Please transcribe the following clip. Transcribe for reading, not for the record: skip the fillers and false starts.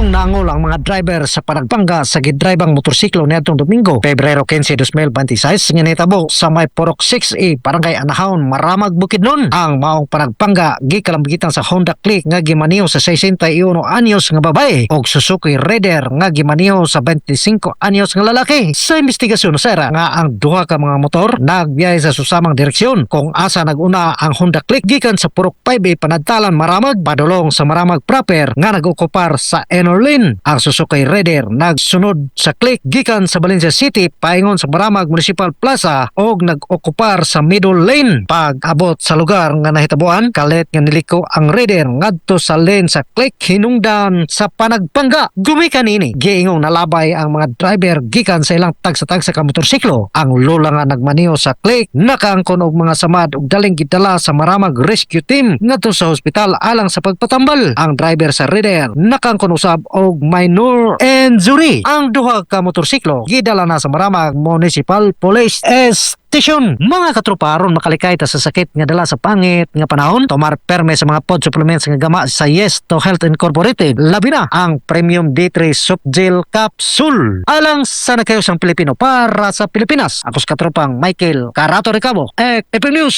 Kusang naangol ang mga driver sa Nagbangga sa gidraybang motorsiklo niadtong Domingo, Pebrero 15, 2026 nga nahitabo sa may Purok 6A, Barangay Anahon, Maramag, Bukidnon. Ang maong Nagbangga gikalambigitan sa Honda Click nga gimaniho sa 61 anyos nga babae og Suzuki Raider nga gimaniho sa 25 anyos nga lalaki. Sa investigasyon sera nga ang duha ka mga motor nagbiyahe sa susamang direksyon kung asa naguna ang Honda Click gikan sa Purok 5A Panadtalan, Maramag padulong sa Maramag proper nga nag-okupar sa Enorlin. Ang Suzuki Raider nagsunod sa Click gikan sa Valencia City paingon sa Maramag Municipal Plaza og nag-okupar sa middle lane. Pag abot sa lugar nga nahitabuan, kalit nga niliko ang Raider ngadto sa lane sa Click hinungdan sa Nagbangga. Gumikan ini giingong nalabay ang mga driver gikan sa ilang tagsa-tagsa ka motorsiklo. Ang lula nga nagmaniho sa Click nakaangkon og mga samad ug daling gidala sa Maramag Rescue Team ngadto sa ospital alang sa pagpatambal. Ang driver sa Raider nakangkon usab og minor injury. Ang duha ka motorsiklo gidala na sa Maramag Municipal Police Station. Mga katropa, aron makalikay ta sa sakit nga dala sa pangit nga panahon, tomar perme sa mga pod supplements nga gama sa Yes to Health Incorporated. Labi na ang Premium D3 Soft Gel Capsule. Alang sa nagkayosang Pilipino para sa Pilipinas. Ako sa katropang Michael Carato Recabo, FP News.